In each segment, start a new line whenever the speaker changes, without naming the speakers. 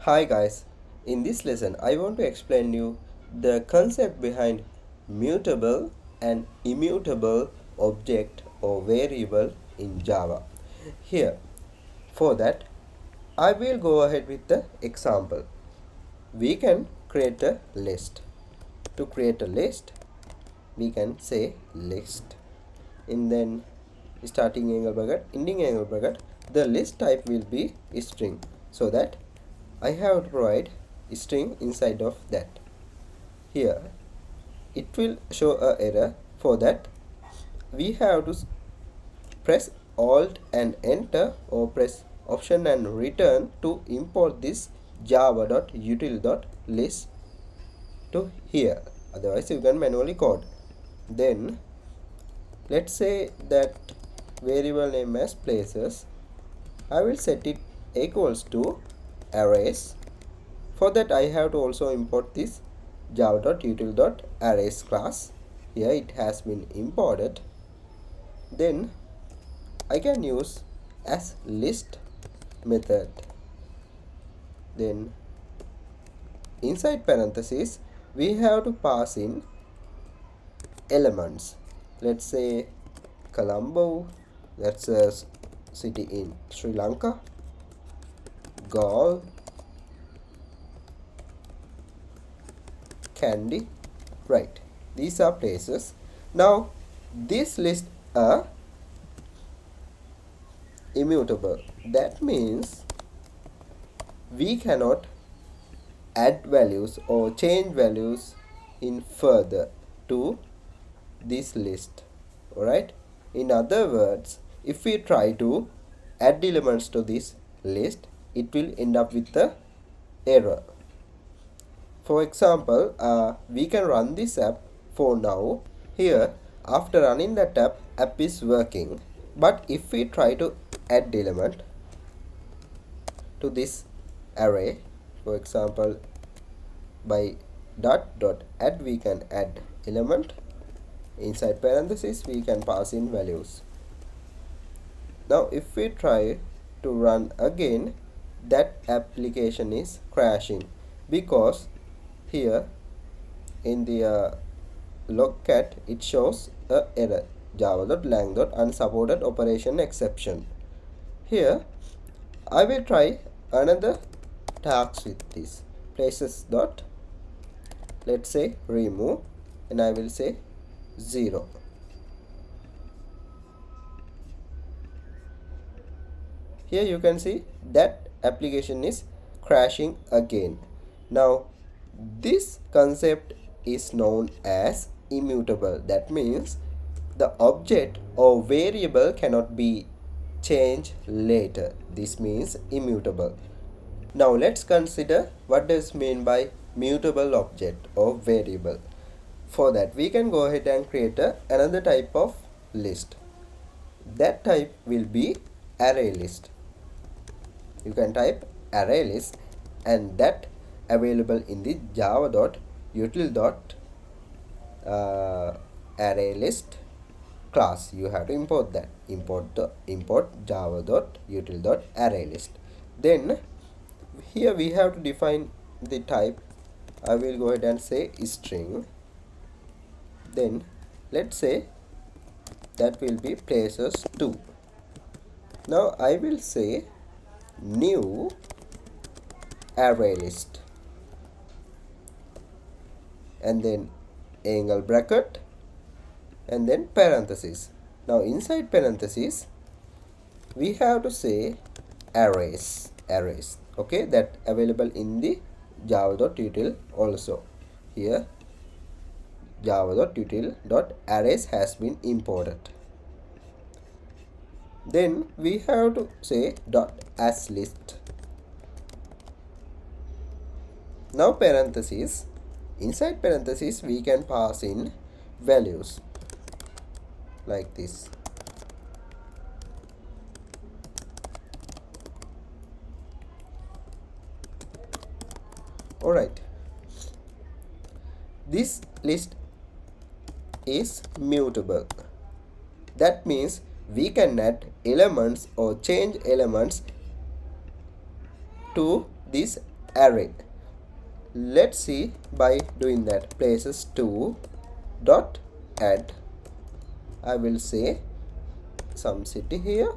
Hi guys, in this lesson I want to explain you the concept behind mutable and immutable object or variable in Java. Here, for that I will go ahead with the example. We can create a list. To create a list, we can say list. And then starting angle bracket, ending angle bracket, the list type will be string, so that I have to provide a string inside of that. Here it will show a error. For that we have to press alt and enter or press option and return to import this java.util.list to here, otherwise you can manually code. Then let's say that variable name as places, I will set it equals to arrays. For that I have to also import this java.util.arrays class. Here it has been imported. Then I can use as list method. Then inside parentheses we have to pass in elements. Let's say Colombo, that's a city in Sri Lanka. Gaul, Candy, right, these are places. Now this list are immutable. That means we cannot add values or change values in further to this list. Alright, in other words, if we try to add elements to this list, it will end up with the error. For example, we can run this app for now. Here, after running that app is working. But if we try to add element to this array, for example, by dot add, we can add element. Inside parentheses we can pass in values. Now if we try to run again, that application is crashing because here in the logcat it shows a error, java.lang.unsupported operation exception. Here I will try another task with this places dot, let's say remove, and I will say 0. Here you can see that application is crashing again. Now this concept is known as immutable. That means the object or variable cannot be changed later. This means immutable. Now let's consider what does mean by mutable object or variable. For that we can go ahead and create another type of list. That type will be array list. You can type array list, and that available in the java.util.array list class. You have to import that. Import java.util.array list. Then here we have to define the type. I will go ahead and say string. Then let's say that will be places 2. Now I will say new array list, and then angle bracket, and then parentheses. Now inside parentheses we have to say arrays, okay, that available in the java.util also. Here java.util.arrays has been imported. Then we have to say .as list. Now parentheses, inside parentheses we can pass in values like this. Alright, this list is mutable. That means we can add elements or change elements to this array. Let's see by doing that. Places 2 dot add. I will say some city here.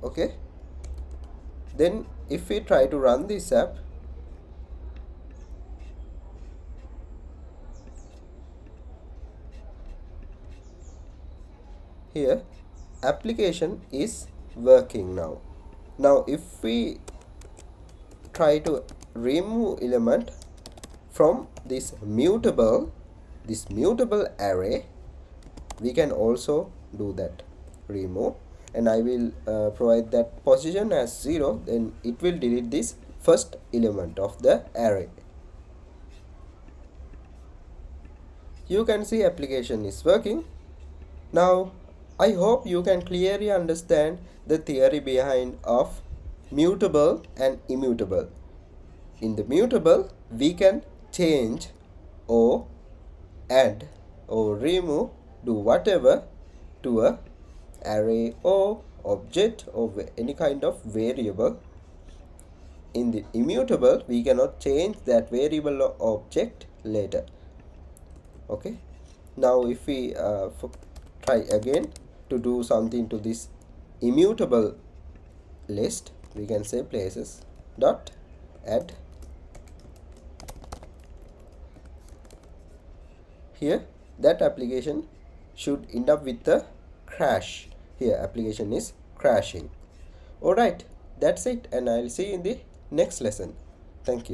Okay, then if we try to run this app, here application is working now. Now if we try to remove element from this mutable array, we can also do that, remove, and I will provide that position as 0, then it will delete this first element of the array. You can see application is working. Now I hope you can clearly understand the theory behind of mutable and immutable. In the mutable, we can change or add or remove, do whatever to a array or object or any kind of variable. In the immutable, we cannot change that variable or object later. Okay, now if we try again to do something to this immutable list, we can say places dot add. Here that application should end up with a crash. Here application is crashing. Alright, that's it, and I'll see you in the next lesson. Thank you.